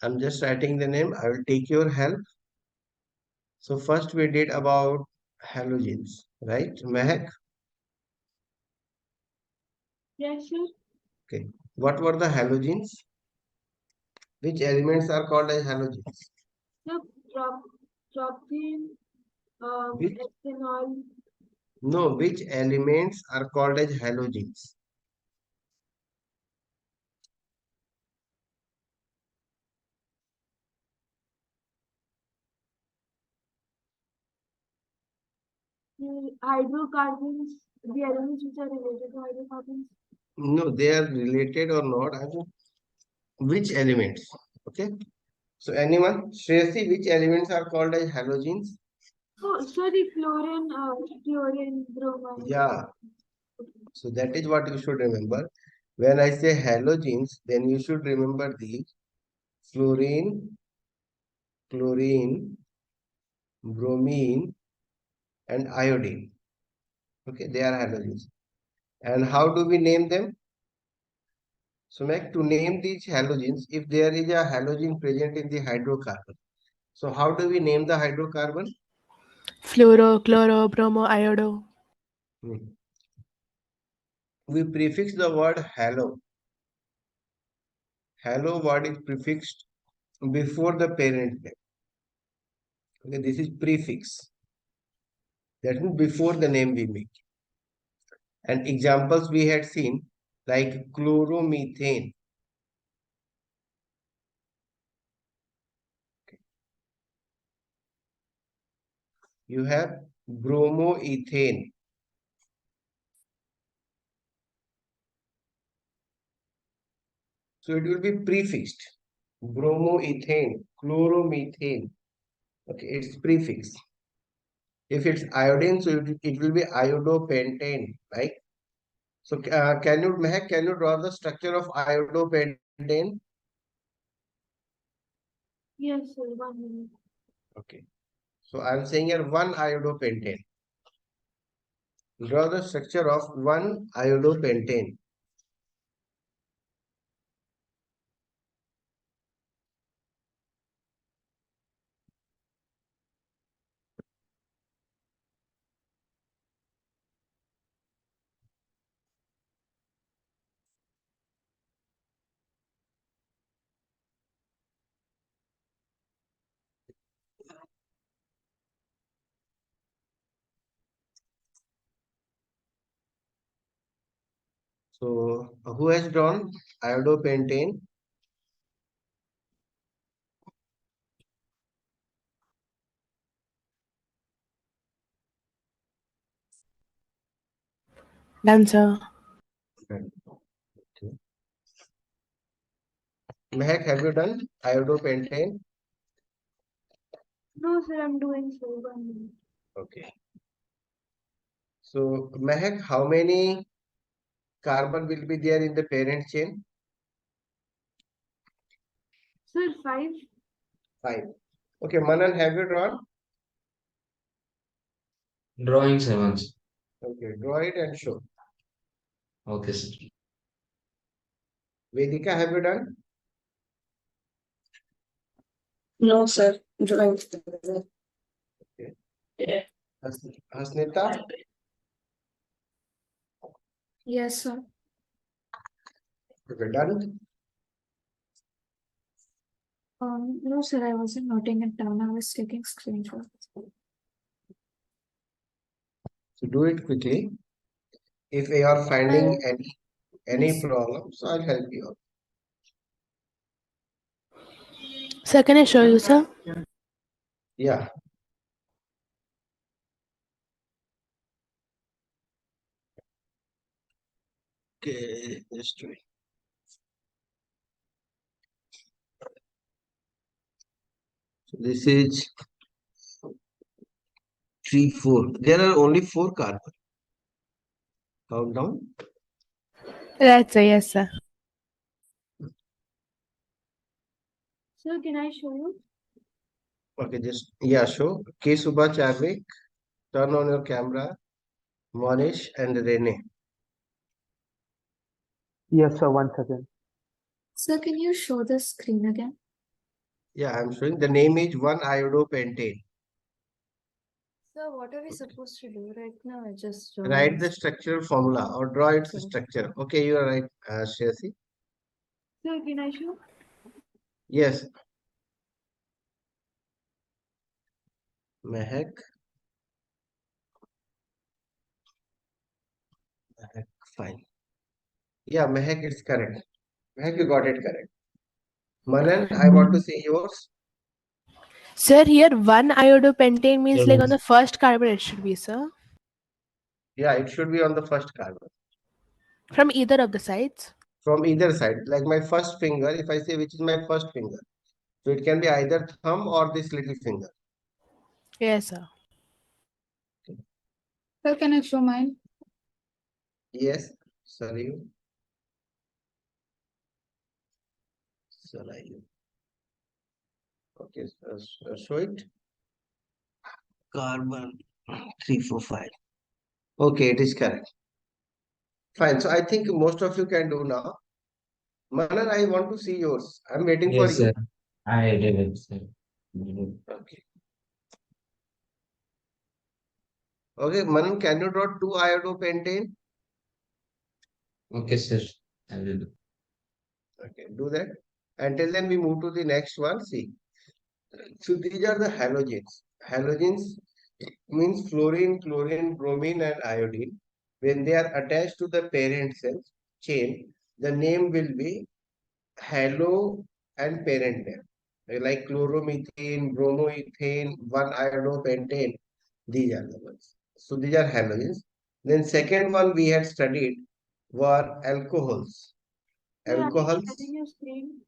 I'm just writing the name. I will take your help. So first we did about halogens, right? Mehak? Yes, sir. Okay. What were the halogens? Which elements are called as halogens? The propane, Which? ethanol. No, which elements are called as halogens? Hydrocarbons, the elements which are related to hydrocarbons. No, they are related or not. I mean, which elements? Okay. So anyone? Shreyasi, which elements are called as halogens? Oh, sorry, fluorine, bromine. Yeah. So that is what you should remember. When I say halogens, then you should remember the fluorine, chlorine, bromine, and iodine. Okay, they are halogens. And how do we name them? So, Mac, to name these halogens, if there is a halogen present in the hydrocarbon, so how do we name the hydrocarbon? Fluoro, chloro, bromo, iodo. We prefix the word halo. Halo word is prefixed before the parent name. Okay, this is prefix. That means before the name we make. And examples we had seen like chloromethane. You have bromoethane. So it will be prefixed. Bromoethane, chloromethane. Okay, it's prefix. If it's iodine, so it will be iodopentane, right? So can you draw the structure of iodopentane? Yes, sir. 1 minute. Okay. So I'm saying here one iodopentane. Draw the structure of one iodopentane. So who has drawn iodopentane? Done, sir. Okay. Mehak, have you done iodopentane? No, sir, I'm doing so. 1 minute. Okay. So Mehak, how many carbon will be there in the parent chain? Sir, 5. 5. Okay, Manan, have you drawn? Drawing 7. Okay, draw it and show. Okay, sir. Vedika, have you done? No, sir. Drawing. Okay. Yeah. Hasnita? Yes, sir. Okay, done. No, sir, I wasn't noting it down. I was taking screenshots. So do it quickly. If you are finding any problem, so I'll help you out. Sir, can I show you, sir? Yeah. Okay, just wait. So this is 3, 4. There are only 4 carbon. Count down. Right, sir. Yes, sir. Sir, can I show you? Okay, just show. K. Subha Charvik, turn on your camera. Monish and Rene. Yes, sir. 1 second. Sir, can you show the screen again? Yeah, I'm showing the name is 1-iodopentane. So what are we supposed to do right now? I just Write the structural formula or draw its Okay. structure. Okay, you are right, Shreyasi. So can I show? Yes. Mehak. Mehak, fine. Yeah, Mehak, it's correct. Mehak, you got it correct. Manan, I want to see yours. Sir, here 1-iodopentane means like on Yes. the first carbon it should be, sir. Yeah, it should be on the first carbon. From either of the sides. From either side. Like my first finger, if I say which is my first finger. So it can be either thumb or this little finger. Yes, sir. Sir, can I show mine? Yes. Sorry. Sorry. Okay, show it. Carbon 345. Okay, it is correct. Fine. So I think most of you can do now. Manan, I want to see yours. I'm waiting for Yes, sir. you. I did it, sir. Did it. Okay. Okay, Manan, can you draw 2-iodopentane? Okay, sir. I will do. Okay, do that. Until then, we move to the next one. See. So these are the halogens. Halogens means fluorine, chlorine, bromine, and iodine. When they are attached to the parent cell chain, the name will be halo and parent name. Like chloromethane, bromoethane, 1-iodopentane. These are the ones. So these are halogens. Then second one we had studied were alcohols. Yeah, Alcohols. sharing your screen.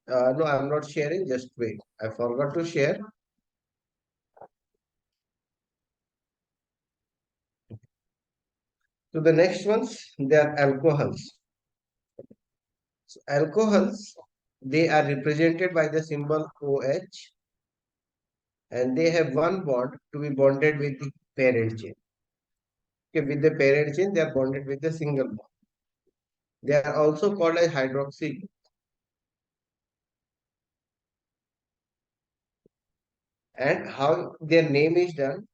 No, I'm not sharing. Just wait. I forgot to share. So the next ones, they are alcohols. So alcohols, they are represented by the symbol OH, and they have one bond to be bonded with the parent chain. Okay, with the parent chain, they are bonded with the single bond. They are also called as hydroxy. And how their name is done,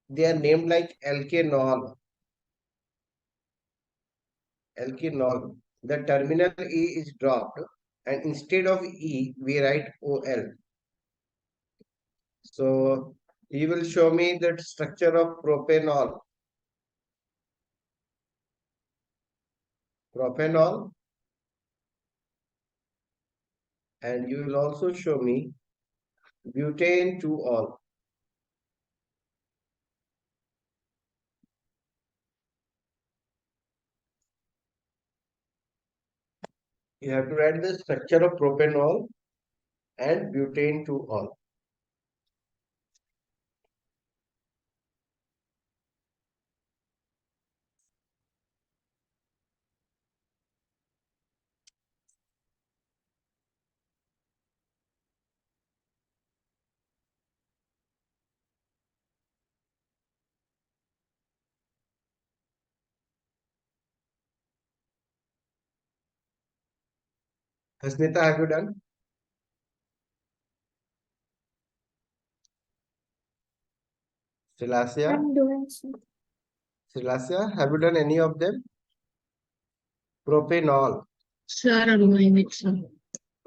they are named like alkanol. Alkanol. The terminal E is dropped, and instead of E, we write OL. So you will show me the structure of propanol. Propanol, and you will also show me butane 2-ol. You have to write the structure of propanol and butane 2-ol. Hasnita, have you done? Silasya, I'm doing so. Silasya, have you done any of them? Propanol. Sir, I'm doing it, sir.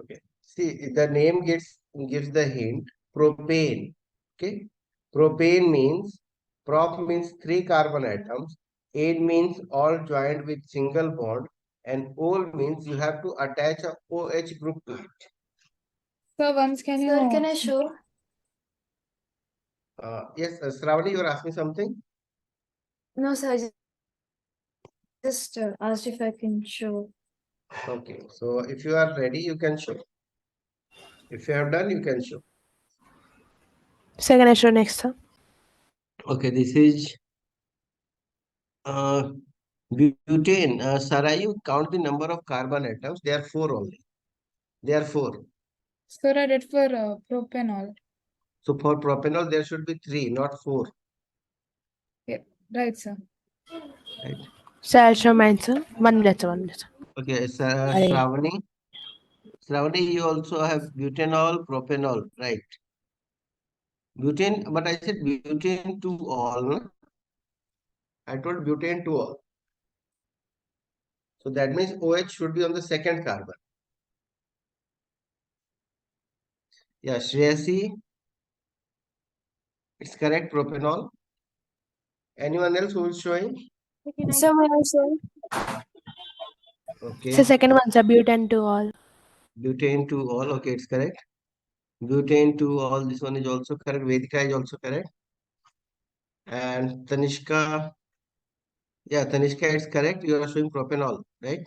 Okay. See, the name gives the hint. Propane. Okay. Propane means prop means 3 carbon atoms. Ane means all joined with single bond, and ol means you have to attach a OH group to it. Sir, once can Sir, you? can I show? Yes, Shravani, you are asking something? No, sir. Just asked if I can show. Okay, so if you are ready, you can show. If you have done, you can show. Sir, can I show next, sir? Okay, this is butane. Sarayu, count the number of carbon atoms. They are 4 only. They are 4. Sir, I did for propanol. So for propanol, there should be 3, not 4. Yeah, right, sir. Right. Sir, I'll show mine, sir. 1 minute, sir. 1 minute, sir. Okay, Arey. Shravani. Shravani, you also have butanol, propanol, right? Butane, but I said butane to all, no? I told butane to all. So that means OH should be on the second carbon. Yeah, Shreyasi, it's correct, propanol. Anyone else who is showing? Somewhere also. So Okay, second one's a butane to all. butane to all. Okay, it's correct. Butane to all. This one is also correct. Vedika is also correct. And Tanishka, yeah, Tanishka, it's correct. You are showing propanol, right?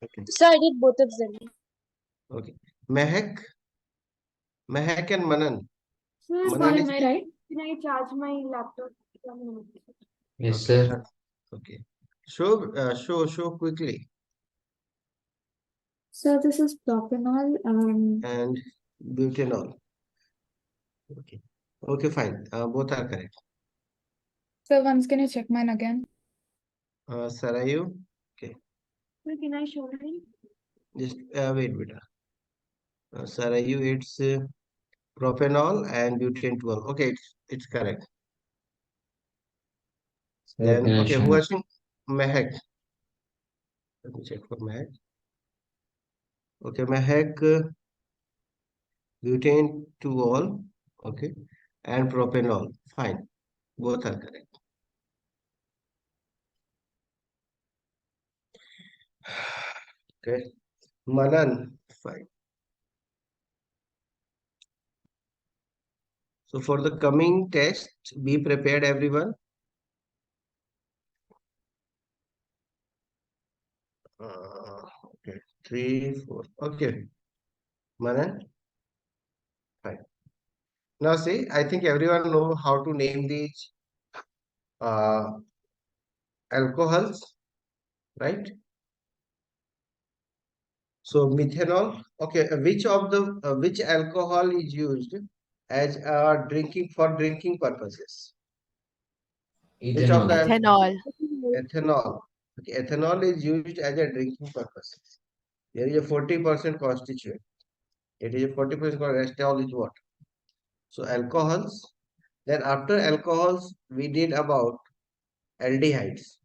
Okay. So I did both of them. Okay. Mehak and Manan. Am I right? Can I charge my laptop? Yes, Okay. sir. Okay. Show quickly. So this is propanol And butanol. Okay. Okay, fine. Both are correct. Sir, once can you check mine again? Sarayu. Okay. can I show it? Just wait, beta. Sarayu, it's propanol and butane 12. Okay, it's correct. Sir, can Then I okay, show who my- has Mehak? Let me check for Mehak. Okay, Mehak, butane to all. Okay, and propanol. Fine, both are correct. Okay, Manan. Fine. So for the coming test, be prepared, everyone. Okay, 3, 4. Okay, Manan. Fine. Now see, I think everyone know how to name these uh, alcohols, right? So methanol. Okay, which alcohol is used as drinking for drinking purposes? Which of Ethanol. the Ethanol. ethanol? Okay, ethanol is used as a drinking purposes. There is a 40% constituent. It is a 40% rest all is what? So alcohols. Then after alcohols, we did about aldehydes.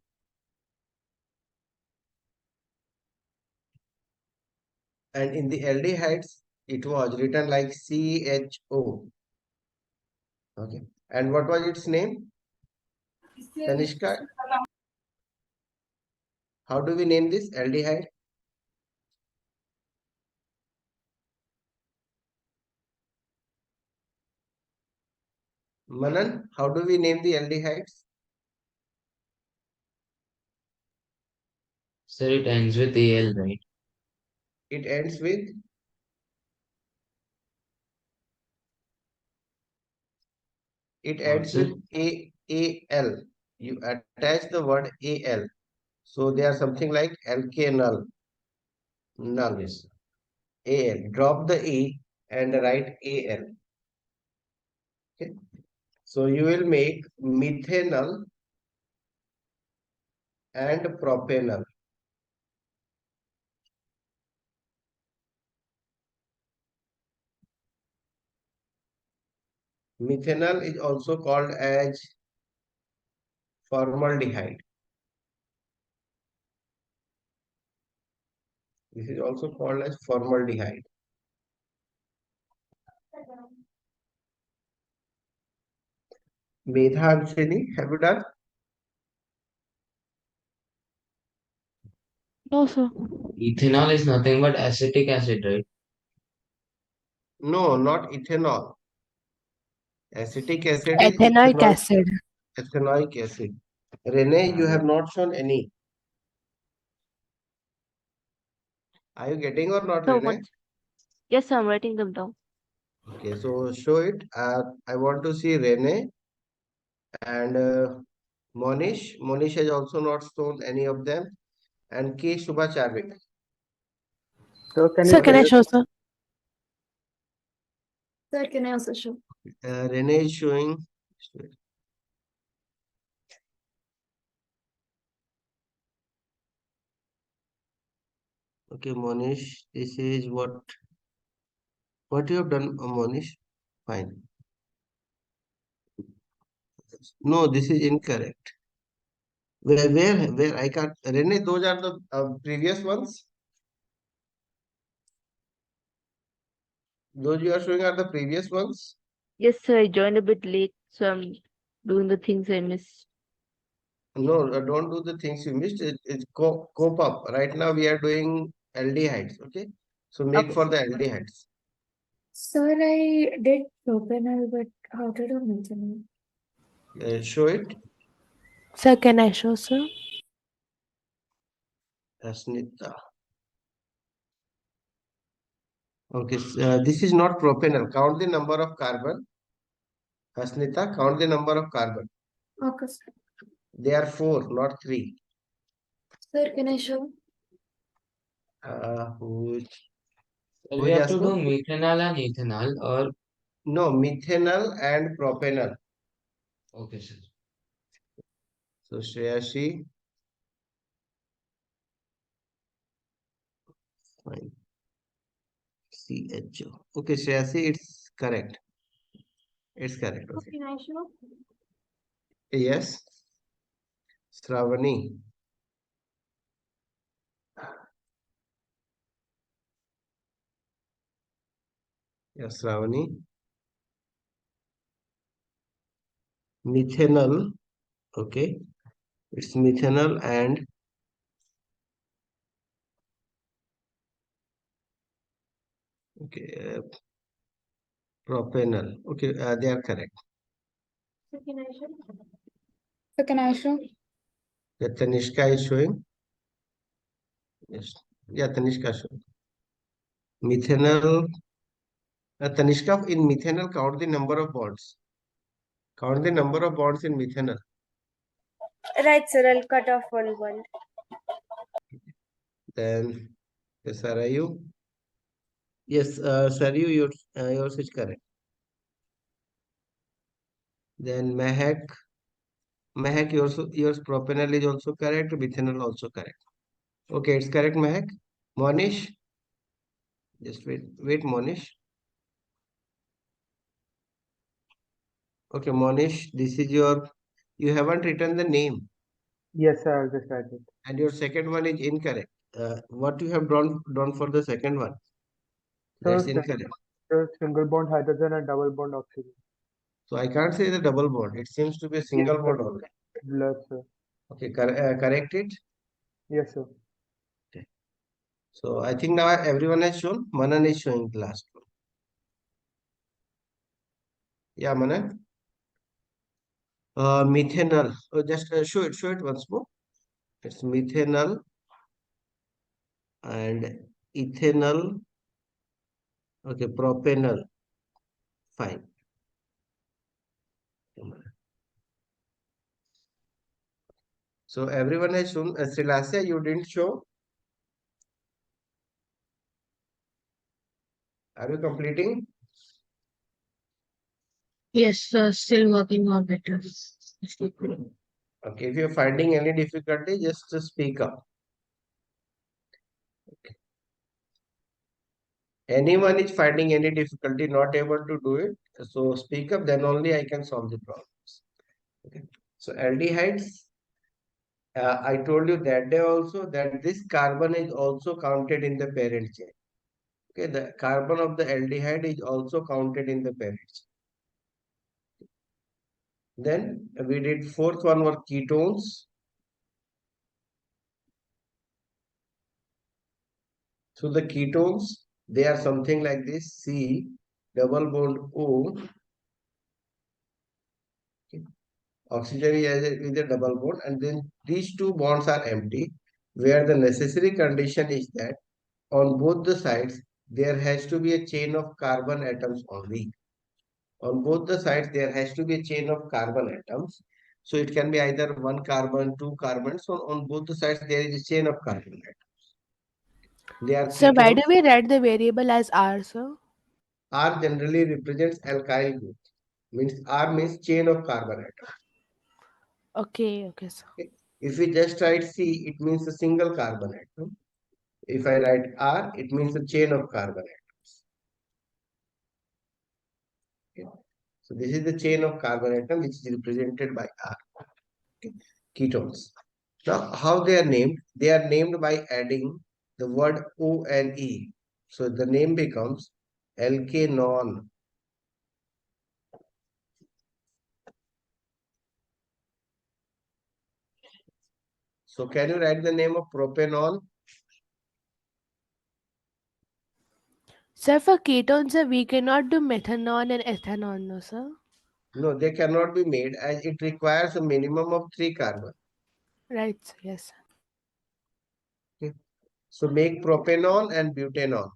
And in the aldehydes, it was written like CHO. Okay. And what was its name? Tanishka, how do we name this aldehyde? Manan, how do we name the aldehydes? Sir, it ends with AL, right? It ends with What, sir? AL. You attach the word AL. So they are something like alkanal. Null. Yes. AL. Drop the A and write AL. Okay. So you will make methanol and propanol. Methanol is also called as formaldehyde. This is also called as formaldehyde. Medha, have you done? No, sir. Ethanol is nothing but acetic acid, right? No, not ethanol. Acetic acid is Ethanoic acid. ethanoic acid. Rene, you have not shown any. Are you getting or not, So Rene? much. Yes, I'm writing them down. Okay, so show it. I want to see Rene and Monish. Monish has also not shown any of them. And K. Subhacharvik. So can Sir, you can I share? show, sir? Sir, can I also show? Rene is showing. Okay, Monish, this is what you have done, Monish. Fine. No, this is incorrect. Where I can't. Rene, those are the previous ones. Those you are showing are the previous ones. Yes, sir. I joined a bit late, so I'm doing the things I missed. No, don't do the things you missed. It's cope up. Right now we are doing aldehydes. Okay, so make Okay, for sir. the aldehydes. Sir, I did propanol, but how to do methanol? Show it, Sir, can I show, sir? Asnita. Okay, this is not propanol. Count the number of carbon. Asnita, count the number of carbon. Okay, sir. They are 4, not 3. Sir, can I show? Who So who we is have to do asking? methanol and ethanol, or No, methanol and propanol. okay, sir. So Shreyashi, fine. CHO. Okay, Shreyashi, it's correct. It's correct. Okay. Can I show? Yes. Shravani. Yes, Shravani. Methanol. Okay. It's methanol and okay, propanol. Okay, they are correct. Sir, can I show? So can I show? The Tanishka is showing. Yes. Yeah, Tanishka showing. Methanol. Tanishka, in methanol, count the number of bonds. Count the number of bonds in methanol. Right, sir. I'll cut off one bond. Then, yes, Sarayu. Yes, Sarayu, yours is correct. Then Mehak, yours propanol is also correct. Methanol also correct. Okay, it's correct, Mehak. Monish, just wait, Monish. Okay, Monish, this is you haven't written the name, Yes, sir. I'll just write it. and your second one is incorrect. What you have drawn for the second one? So That's incorrect. single bond hydrogen and double bond oxygen. So I can't say the double bond. It seems to be a Yes, single sir. bond only. Blur, sir. Okay, correct it. Yes, sir. Okay. So I think now everyone has shown. Manan is showing the last one. Yeah, Manan. Methanol. Just show it once more. It's methanol and ethanol. Okay, propanol. Fine. So everyone has shown. Srilasya, you didn't show. Are you completing? Yes, sir. Still working on it. Okay, if you're finding any difficulty, just speak up. Anyone is finding any difficulty, not able to do it, so speak up, then only I can solve the problems. Okay. So aldehydes, I told you that day also that this carbon is also counted in the parent chain. Okay, the carbon of the aldehyde is also counted in the parent chain. Then we did fourth one were ketones. So the ketones, they are something like this: C double bond O. Okay. Oxygen is a double bond, and then these two bonds are empty, where the necessary condition is that on both the sides there has to be a chain of carbon atoms only. On both the sides there has to be a chain of carbon atoms. So it can be either one carbon, two carbons. So on both the sides there is a chain of carbon atoms. They are Sir, why ketones. do we write the variable as R, sir? R generally represents alkyl group. Means R means chain of carbon atoms. Okay, sir. Okay. If we just write C, it means a single carbon atom. If I write R, it means a chain of carbon atoms. Okay. So this is the chain of carbon atom which is represented by R. Okay. Ketones. Now, how they are named? They are named by adding the word O and E. So the name becomes alkanon. So can you write the name of propanol? Sir, for ketones, sir, we cannot do methanol and ethanol, no, sir. No, they cannot be made as it requires a minimum of 3 carbon. Right, sir. Yes, sir. Okay. So make propanol and butanol.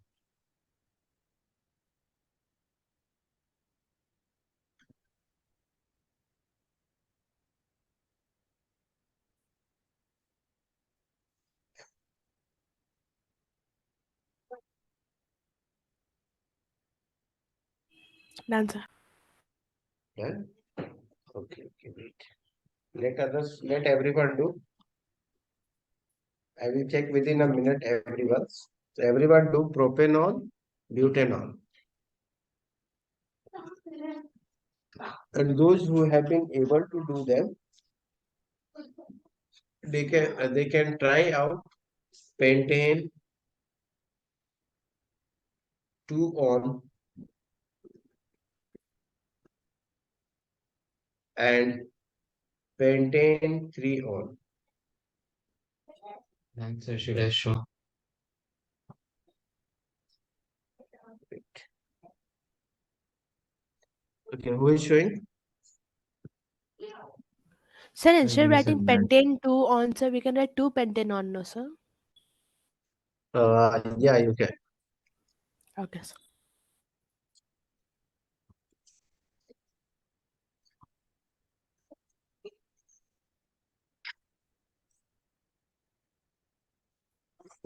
Done, sir. Done? Okay, wait. Let everyone do. I will check within a minute everyone. So everyone do propanol, butanol. And those who have been able to do them, they can try out pentane 2 on and pentane 3 on. Thanks, sir. Should I show? Okay, who is showing? Sir, instead of Me, sir. writing pentane 2 on, sir, we can write 2 pentane on, no, sir. Yeah, you can. Okay, sir.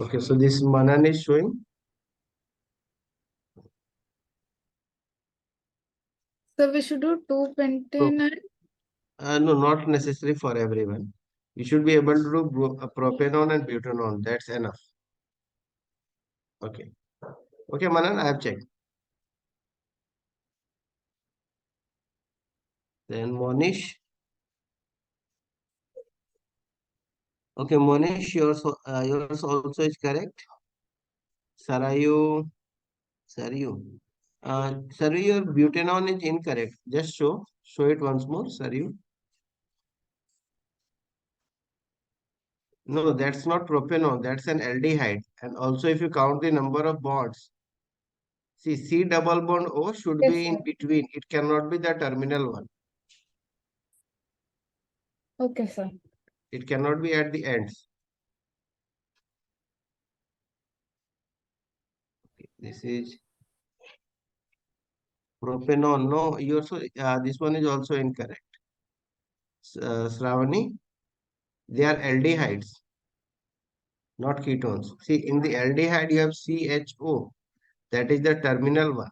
Okay, so this Manan is showing. So we should do 2 pentane and No, not necessary for everyone. You should be able to do propanol and butanol. That's enough. Okay. Okay, Manan, I have checked. Then Monish. Okay, Monish, yours also is correct. Sarayu, Sarayu. Sarayu, your butanol is incorrect. Just show it once more, Sarayu. No, that's not propanol. That's an aldehyde. And also, if you count the number of bonds, see, C double bond O should yes, be in sir. between. It cannot be the terminal one. Okay, sir. It cannot be at the ends. This is propanol. No, you also this one is also incorrect. Shravani, they are aldehydes, not ketones. See, in the aldehyde you have CHO. That is the terminal one.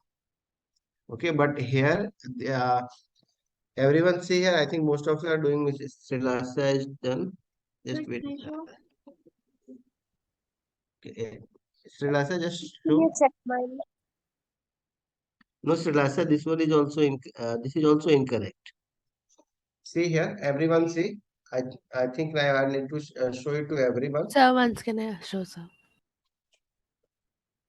Okay, but here everyone see here. I think most of you are doing which is Srilasa is done. Just wait. Okay. Srilasa, just Can you show. check mine? No, Srilasa, this one is also this is also incorrect. See here, everyone see. I I think I need to show it to everyone. Sir, once can I show, sir?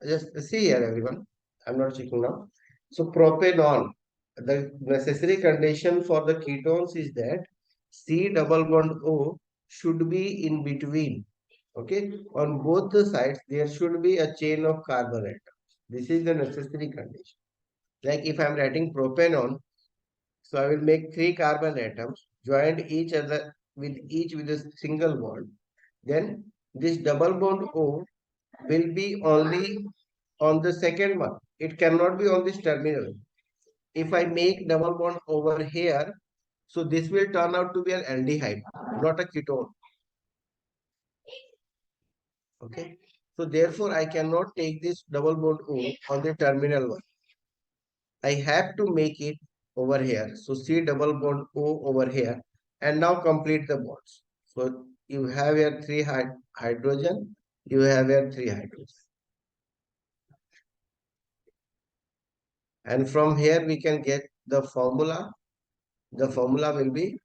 Just see here, everyone. I'm not checking now. So propanol, the necessary condition for the ketones is that C double bond O should be in between. Okay, on both the sides there should be a chain of carbon atoms. This is the necessary condition. Like if I'm writing propanol, so I will make 3 carbon atoms joined each other each with a single bond. Then this double bond O will be only on the second one. It cannot be on this terminal. If I make double bond over here, so this will turn out to be an aldehyde, not a ketone. Okay. So therefore, I cannot take this double bond O on the terminal one. I have to make it over here. So C double bond O over here and now complete the bonds. So you have your 3 hydrogen. you have your 3 hydrogens. And from here we can get the formula. The formula will be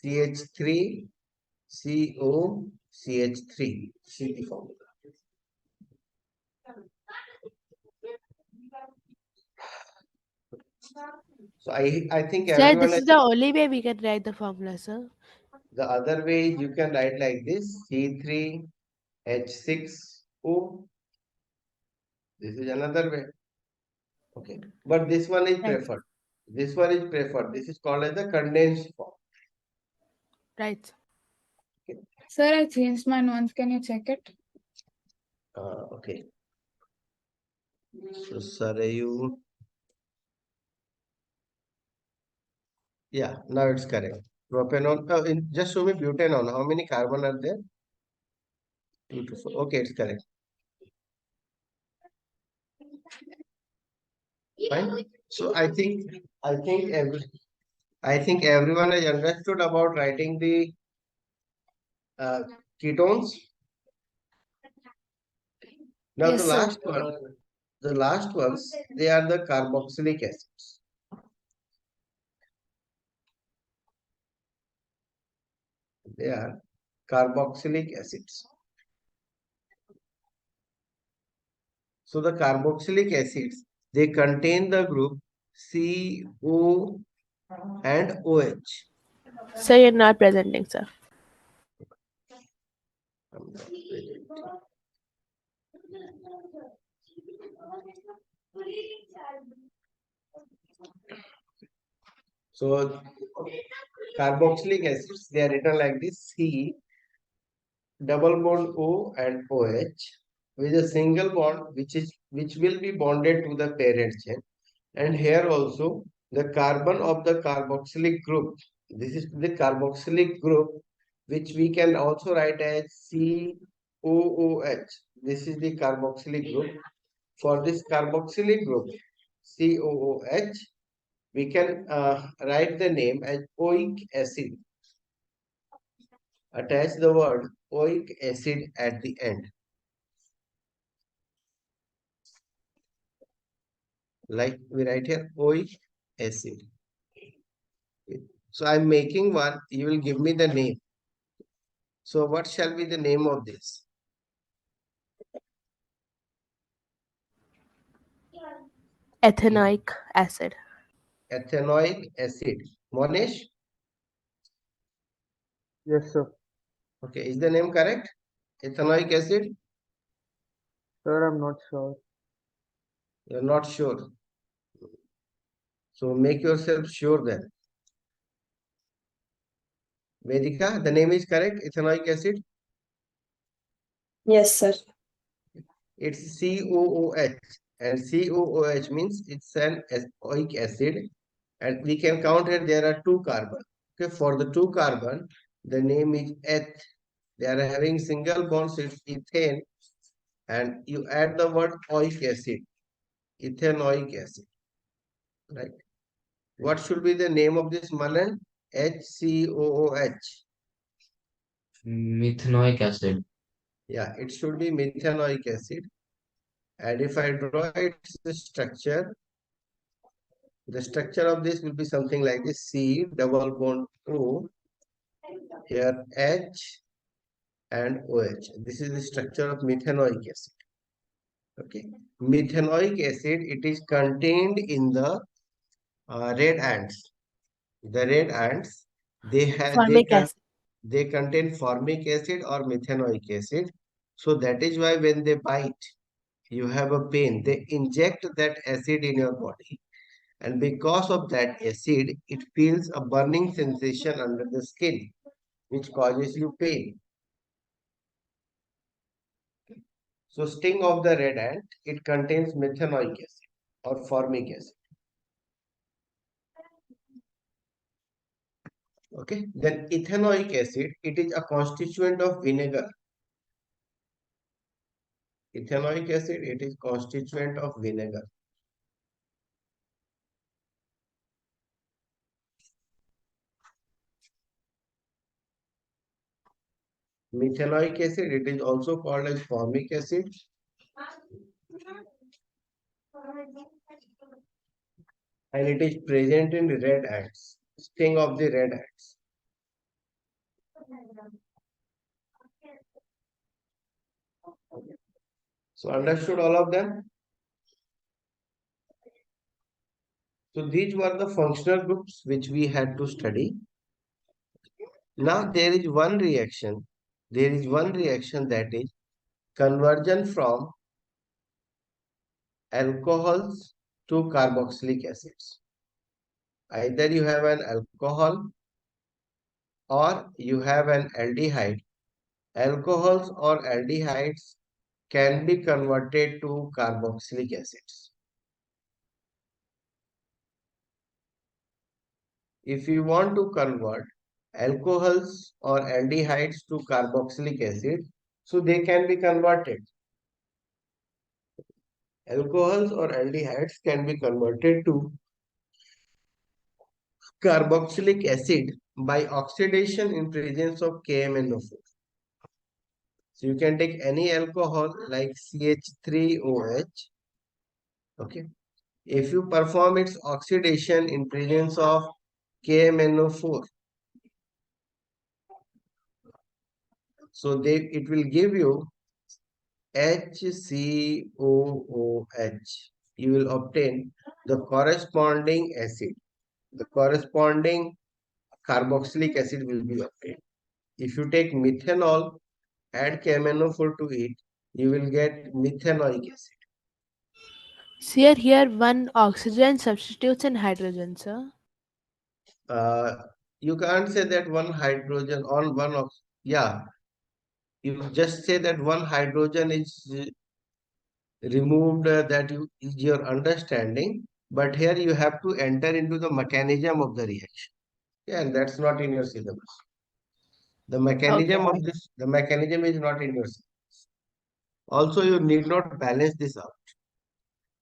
CH3 CO CH3. See the formula. So I think Sir, everyone this has, is the only way we can write the formula, sir. the other way you can write like this C3H6O. This is another way. Okay, but this one is Right. preferred. This one is preferred. This is called as the condensed form. Right. Sir, I changed mine once. Can you check it? Okay. So, Sarayu. Yeah, now it's correct. Propanol. Just show me butanol. How many carbon are there? 2 to 4. Okay, it's correct. Fine. So I think everyone has understood about writing the uh, ketones. Now Yes, sir. the last ones, they are the carboxylic acids. They are carboxylic acids. So the carboxylic acids, they contain the group CO and OH. Sir, you're not presenting, sir. So carboxylic acids, they are written like this: C double bond O and OH with a single bond which will be bonded to the parent chain. And here also the carbon of the carboxylic group. This is the carboxylic group, which we can also write as COOH. This is the carboxylic group. For this carboxylic group, COOH, we can write the name as oic acid. Attach the word oic acid at the end. Like we write here, oic acid. So I'm making one, you will give me the name. So what shall be the name of this? Ethanoic acid. Ethanoic acid. Monesh? Yes, sir. Okay, is the name correct? Ethanoic acid? Sir, I'm not sure. You're not sure. So make yourself sure then. Vedika, the name is correct? Ethanoic acid? Yes, sir. It's COOH. And COOH means it's an oic acid. And we can count here there are 2 carbon. Okay, for the 2 carbon, the name is eth. They are having single bonds, it's ethane. And you add the word oic acid. Ethanoic acid. Right? What should be the name of this Malan? HCOOH. Methanoic acid. Yeah, it should be methanoic acid. And if I draw its structure, the structure of this will be something like this: C double bond O, here H and OH. This is the structure of methanoic acid. Okay, methanoic acid, it is contained in the red ants. The red ants, Formic acid. they contain formic acid or methanoic acid. So that is why when they bite, you have a pain. They inject that acid in your body. And because of that acid, it feels a burning sensation under the skin, which causes you pain. So sting of the red ant, it contains methanoic acid or formic acid. Okay, then ethanoic acid, it is a constituent of vinegar. Ethanoic acid, it is constituent of vinegar. methanoic acid. It is also called as formic acid. And it is present in red ants, sting of the red ants. So understood all of them? So these were the functional groups which we had to study. Now there is one reaction. There is one reaction, that is conversion from alcohols to carboxylic acids. Either you have an alcohol or you have an aldehyde. Alcohols or aldehydes can be converted to carboxylic acids. If you want to convert alcohols or aldehydes to carboxylic acid, so they can be converted. Alcohols or aldehydes can be converted to carboxylic acid by oxidation in presence of KMnO4. So you can take any alcohol like CH3OH. Okay. If you perform its oxidation in presence of KMnO4, so it will give you HCOOH. You will obtain the corresponding acid. The corresponding carboxylic acid will be obtained. If you take methanol, add KMnO4 to it, you will get methanoic acid. Sir, here one oxygen substitutes in hydrogen, sir. You can't say that one hydrogen on one of, yeah, you just say that one hydrogen is removed, that is your understanding, but here you have to enter into the mechanism of the reaction. Yeah, and that's not in your syllabus. The mechanism Okay. of this, the mechanism is not in your syllabus. Also, you need not balance this out.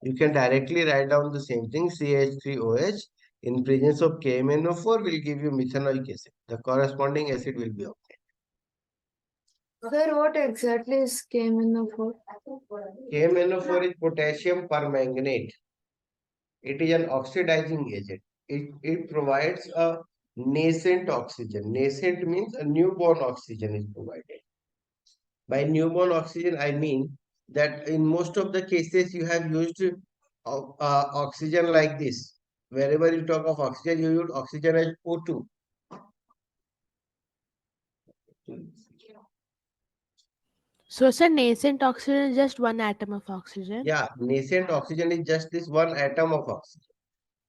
You can directly write down the same thing, CH3OH in presence of KMnO4 will give you methanoic acid. The corresponding acid will be obtained. Sir, what exactly is KMnO4? KMnO4 is potassium permanganate. It is an oxidizing agent. It provides a nascent oxygen. Nascent means a newborn oxygen is provided. By newborn oxygen, I mean that in most of the cases you have used oxygen like this. Wherever you talk of oxygen, you use oxygen as O2. So, sir, nascent oxygen is just one atom of oxygen. Yeah, nascent oxygen is just this one atom of oxygen.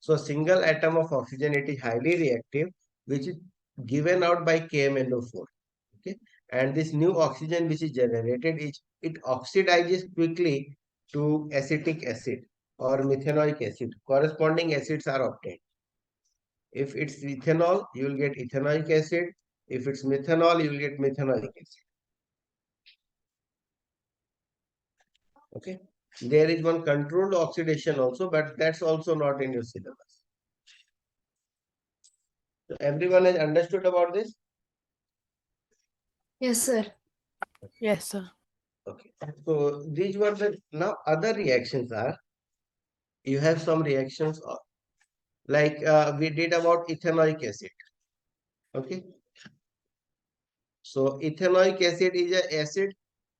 So a single atom of oxygen, it is highly reactive, which is given out by KMnO4. Okay, and this new oxygen which is generated, it oxidizes quickly to acetic acid or methanoic acid. Corresponding acids are obtained. If it's ethanol, you will get ethanoic acid. If it's methanol, you will get methanoic acid. Okay. There is one controlled oxidation also, but that's also not in your syllabus. So everyone has understood about this? Yes, sir. Yes, sir. Okay. So these were the, now other reactions are, you have some reactions like we did about ethanoic acid. Okay. So ethanoic acid is an acid.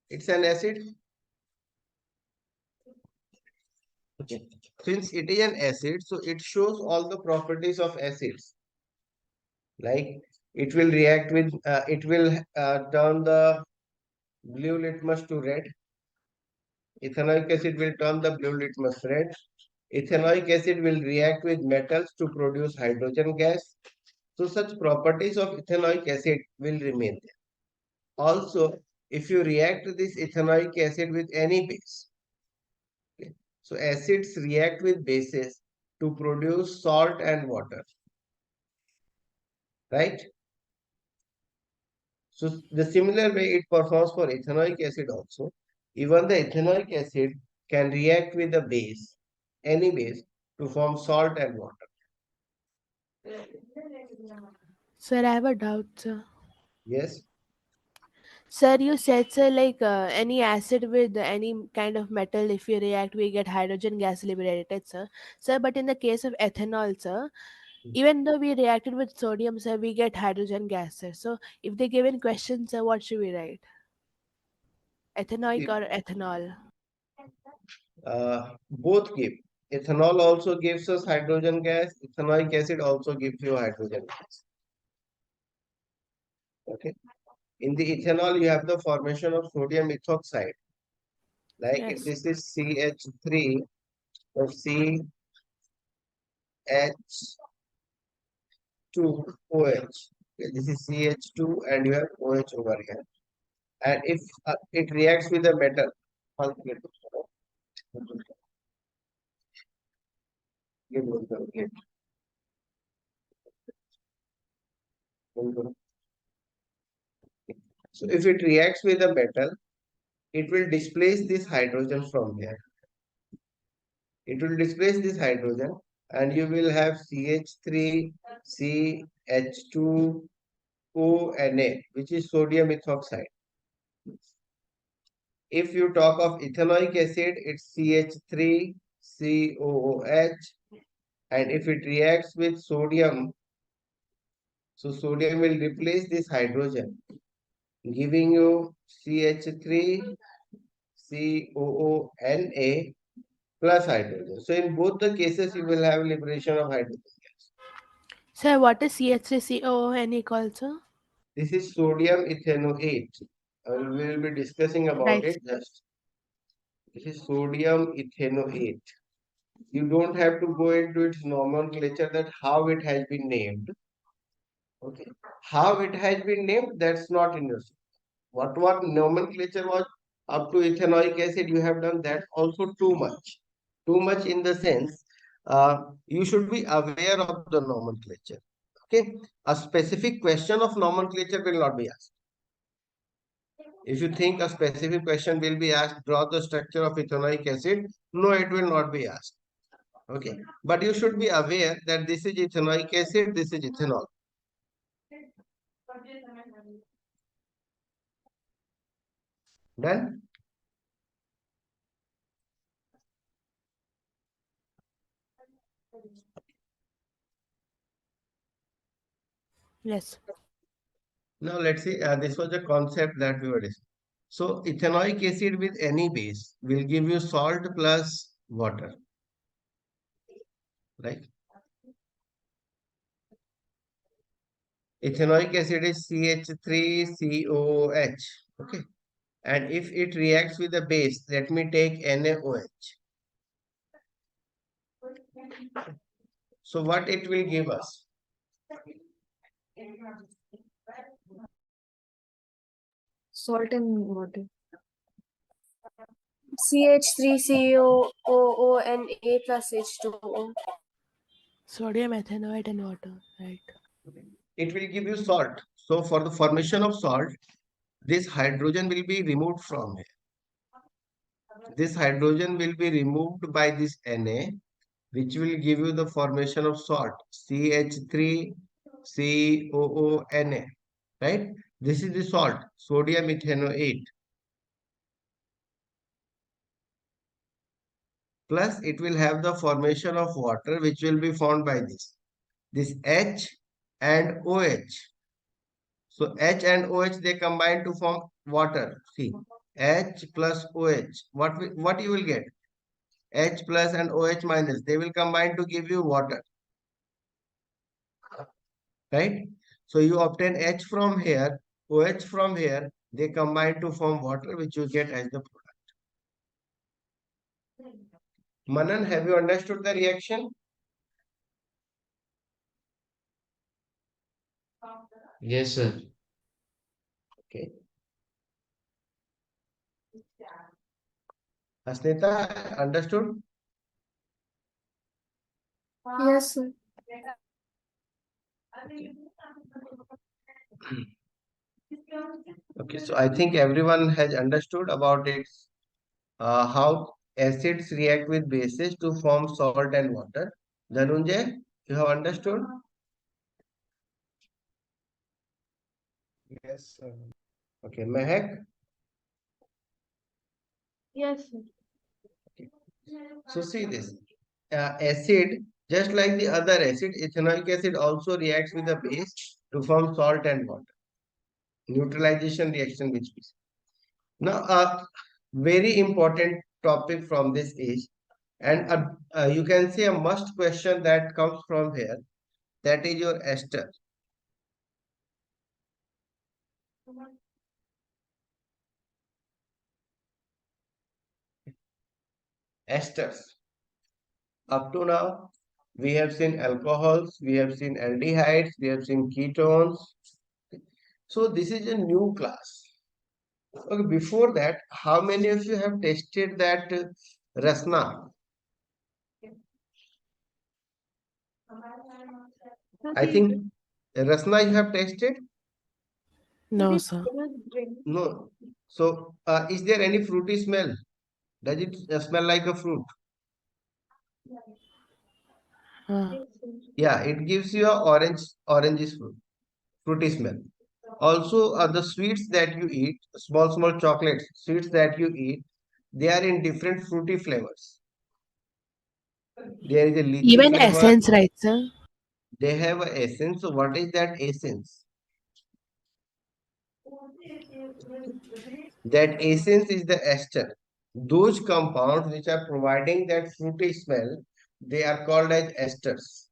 It's an acid. Okay. Since it is an acid, so it shows all the properties of acids. Like it will react with, it will turn the blue litmus to red. Ethanoic acid will turn the blue litmus red. Ethanoic acid will react with metals to produce hydrogen gas. So such properties of ethanoic acid will remain there. Also, if you react this ethanoic acid with any base, okay, so acids react with bases to produce salt and water, right? So the similar way it performs for ethanoic acid also. Even the ethanoic acid can react with a base, any base, to form salt and water. Sir, I have a doubt, sir. Yes. Sir, you said, sir, like any acid with any kind of metal, if we react, we get hydrogen gas liberated, sir. Sir, but in the case of ethanol, sir, even though we reacted with sodium, sir, we get hydrogen gas, sir. So if they give in questions, sir, what should we write? Ethanoic or ethanol? Both give. Ethanol also gives us hydrogen gas. Ethanoic acid also gives you hydrogen gas. Okay. In the ethanol, you have the formation of sodium ethoxide. Like if Yes. this is CH3 or CH2OH. Okay, this is CH2 and you have OH over here. And if it reacts with a metal, so if it reacts with a metal, it will displace this hydrogen from here. It will displace this hydrogen and you will have CH3, CH2ONA, which is sodium ethoxide. If you talk of ethanoic acid, it's CH3COOH, and if it reacts with sodium, so sodium will replace this hydrogen, giving you CH3COONA plus hydrogen. So in both the cases, you will have liberation of hydrogen gas. Sir, what is CH3COON equal, sir? This is sodium ethanoate. We will be discussing about Right. it just. This is sodium ethanoate. You don't have to go into its nomenclature that how it has been named. Okay. How it has been named, that's not in your syllabus. What nomenclature was up to ethanoic acid you have done, that also too much. Too much in the sense, you should be aware of the nomenclature. Okay. A specific question of nomenclature will not be asked. If you think a specific question will be asked, draw the structure of ethanoic acid, no, it will not be asked. Okay, but you should be aware that this is ethanoic acid, this is ethanol. Done? Yes. Now let's see, this was a concept that we were discussing. So ethanoic acid with any base will give you salt plus water, right? Ethanoic acid is CH3COOH, okay? And if it reacts with a base, let me take NaOH. So what it will give us? Salt and water. CH3COONA plus H2O. Sodium ethanoate and water. Right. It will give you salt. So for the formation of salt, this hydrogen will be removed from here. This hydrogen will be removed by this Na, which will give you the formation of salt, CH3COONA, right? This is the salt, sodium ethanoate. Plus, it will have the formation of water, which will be formed by this H and OH. So H and OH, they combine to form water. See, H plus OH. What you will get? H plus and OH minus. They will combine to give you water. Right? So you obtain H from here, OH from here. They combine to form water, which you get as the product. Manan, have you understood the reaction? Yes, sir. Okay. Asnita, understood? Yes, sir. Okay, so I think everyone has understood about it. How acids react with bases to form salt and water. Dhanunjay, you have understood? Yes, sir. Okay, Mehak. Yes, sir. So see this acid, just like the other acid, ethanoic acid also reacts with the base to form salt and water. Neutralization reaction which we see. Now, a very important topic from this is, and you can say a must question that comes from here, that is your ester. Esters. Up to now, we have seen alcohols, we have seen aldehydes, we have seen ketones. So this is a new class. Okay, before that, how many of you have tested that rasna? I think rasna you have tasted? No, sir. No. So, is there any fruity smell? Does it smell like a fruit? Yeah, it gives you a orange fruity smell. Also, the sweets that you eat, small chocolates, sweets that you eat, they are in different fruity flavors. There is a lychee Even flavor. essence, right, sir? They have a essence. So, what is that essence? That essence is the ester. Those compounds which are providing that fruity smell, they are called as esters.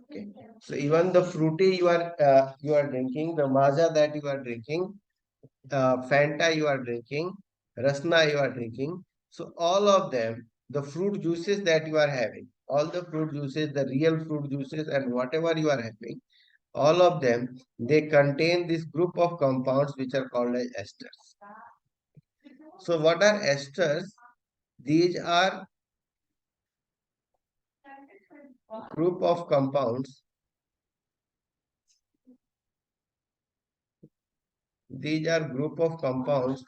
Okay. So even the fruity you are drinking, the maza that you are drinking, Fanta you are drinking, Rasna you are drinking. So all of them, the fruit juices that you are having, all the fruit juices, the real fruit juices and whatever you are having, all of them, they contain this group of compounds which are called as esters. So what are esters? These are group of compounds. These are group of compounds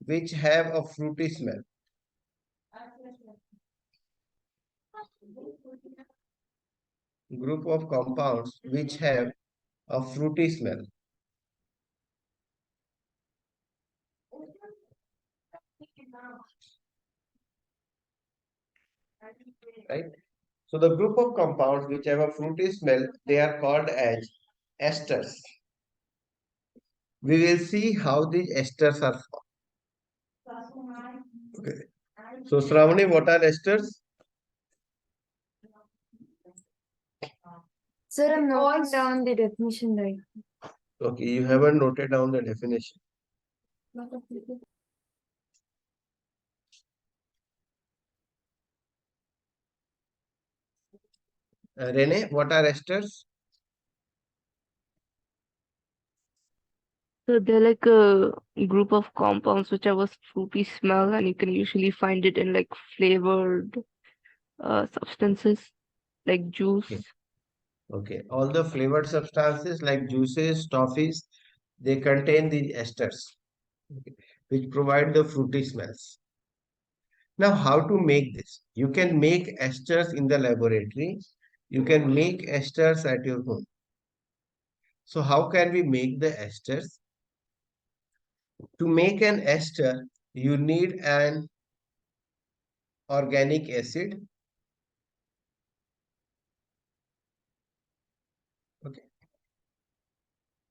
which have a fruity smell. Group of compounds which have a fruity smell. Right? So the group of compounds which have a fruity smell, they are called as esters. We will see how these esters are formed. Okay. So Shravani, what are esters? Sir, I'm noting down the definition right. Okay, you haven't noted down the definition. Rene, what are esters? So they're like a group of compounds which have a fruity smell, and you can usually find it in like flavored substances like juice. Okay. Okay, all the flavored substances like juices, toffees, they contain these esters, okay, which provide the fruity smells. Now, how to make this? You can make esters in the laboratory. You can make esters at your home. So, how can we make the esters? To make an ester, you need an organic acid. Okay,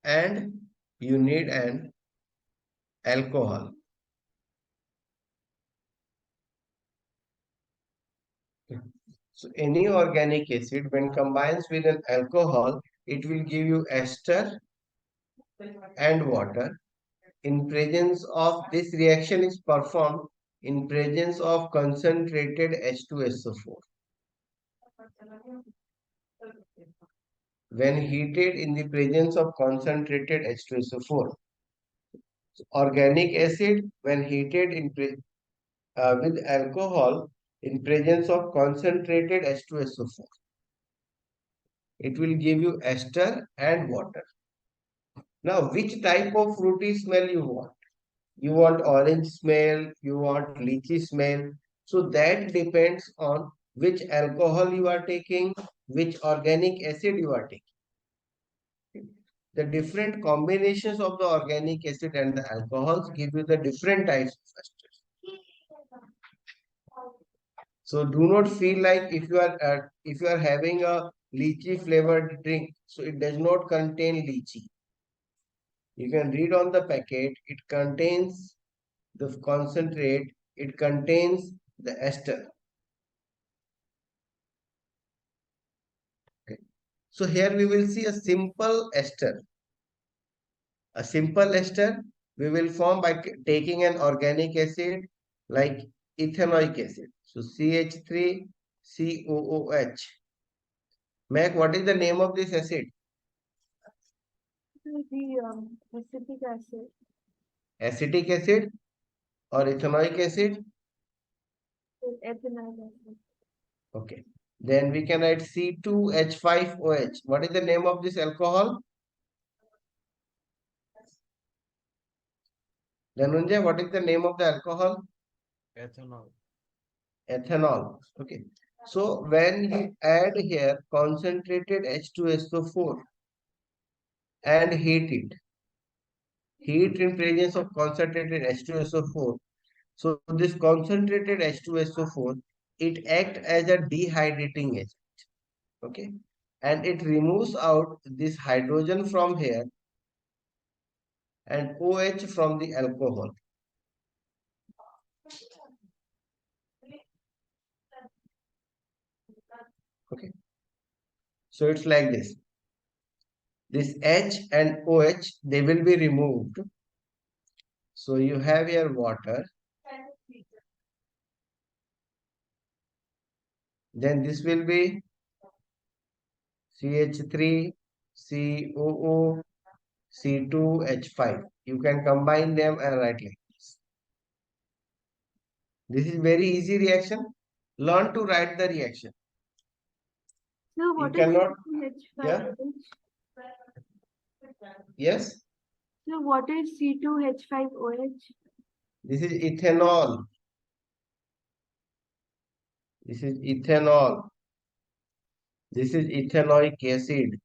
and you need an alcohol. So any organic acid, when combines with an alcohol, it will give you ester and water. In presence of this reaction is performed in presence of concentrated H2SO4. When heated in the presence of concentrated H2SO4. So organic acid when heated with alcohol in presence of concentrated H2SO4. It will give you ester and water. Now, which type of fruity smell you want? You want orange smell, you want lychee smell. So that depends on which alcohol you are taking, which organic acid you are taking. the different combinations of the organic acid and the alcohols give you the different types of esters. So do not feel like if you are having a lychee flavored drink, so it does not contain lychee. You can read on the packet, it contains the concentrate, it contains the ester. Okay. So here we will see a simple ester. A simple ester we will form by taking an organic acid like ethanoic acid. So CH3COOH. Mac, what is the name of this acid? The acetic acid. Acetic acid or ethanoic acid? Ethanol acid. Okay. Then we can write C2H5OH. What is the name of this alcohol? Dhananjay, what is the name of the alcohol? Ethanol. Ethanol. Okay. So when you add here concentrated H2SO4 and heat it, heat in presence of concentrated H2SO4. So this concentrated H2SO4, it acts as a dehydrating agent. Okay. And it removes out this hydrogen from here and OH from the alcohol. Okay. So it's like this. This H and OH, they will be removed. So you have here water. Then this will be CH3, COO, C2H5. You can combine them and write like this. This is very easy reaction. Learn to write the reaction. So what is cannot- C2H5OH? Yeah. Yes, So what is C2H5OH? this is ethanol. This is ethanol. This is ethanoic acid.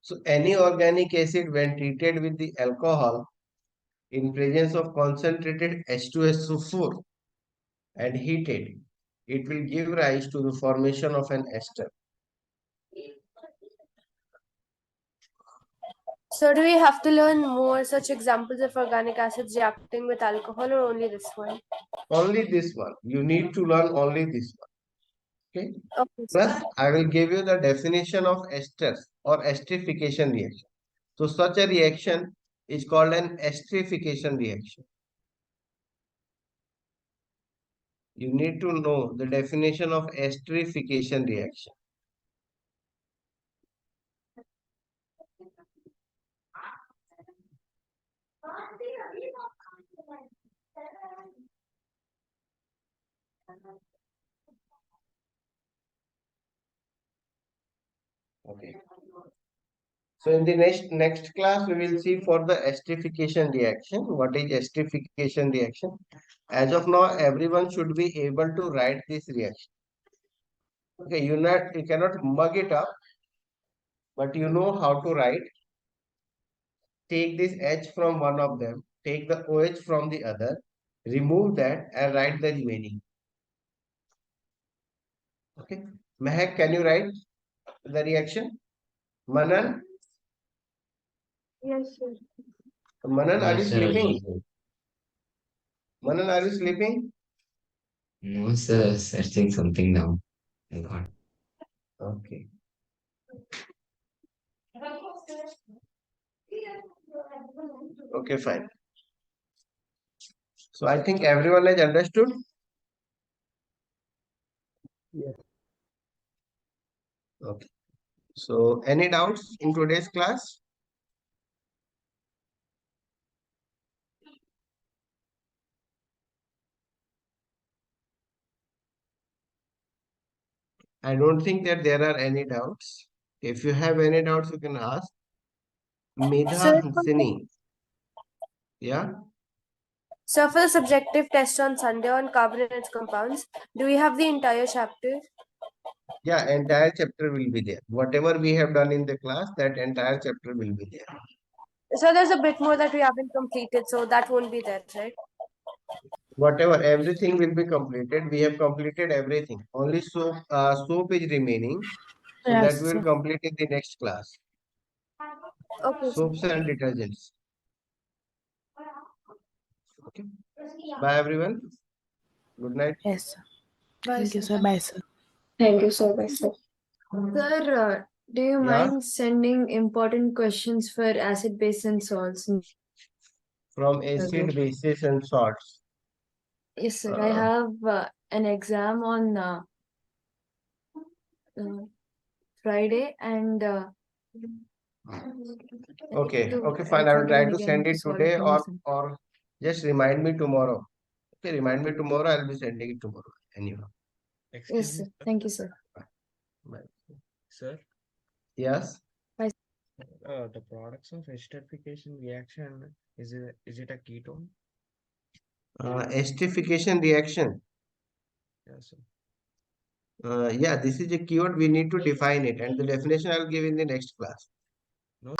So any organic acid when treated with the alcohol in presence of concentrated H2SO4 and heated, it will give rise to the formation of an ester. So do we have to learn more such examples of organic acids reacting with alcohol or only this one? Only this one. You need to learn only this one. Okay. Okay. Plus, I will give you the definition of esters or esterification reaction. So such a reaction is called an esterification reaction. You need to know the definition of esterification reaction. Okay. So in the next class, we will see for the esterification reaction. What is esterification reaction? As of now, everyone should be able to write this reaction. Okay, you cannot mug it up, but you know how to write. Take this H from one of them, take the OH from the other, remove that and write the remaining. Okay. Mehak, can you write the reaction? Manan? Yes, sir. Manan, are you Yes, sir. sleeping? Yes, sir. Manan, are you sleeping? No, sir. Searching something now. I got. Okay. Okay, fine. So I think everyone has understood. Yes. Okay. So any doubts in today's class? I don't think that there are any doubts. If you have any doubts, you can ask. Medha Sir, Hansini. Yeah. So for the subjective test on Sunday on carbon and its compounds, do we have the entire chapter? Yeah, entire chapter will be there. Whatever we have done in the class, that entire chapter will be there. So there's a bit more that we haven't completed, so that won't be there, right? Whatever, everything will be completed. We have completed everything. Only soap is remaining. So that Yes, we will sir. complete in the next class. Okay, sir. Soaps and detergents. Okay. Bye everyone. Good night. Yes, sir. Bye, Thank you, sir. sir. Bye, sir. Thank you so much, sir. Sir, do you Yeah. mind sending important questions for acid, base, and salts? From acid, bases and salts. Yes, sir. I have an exam on Friday, and Okay, to okay, fine. I will forgive try and to again send to it solve today it once. or just remind me tomorrow. Okay, remind me tomorrow. I'll be sending it tomorrow. Anyhow. Yes, Excuse sir. me, Thank you, sir. Bye. sir. Yes. The products of esterification reaction is it a ketone? Esterification reaction. Yes, sir. Yeah, this is a keyword. We need to define it, and the definition I'll give in the next class. No.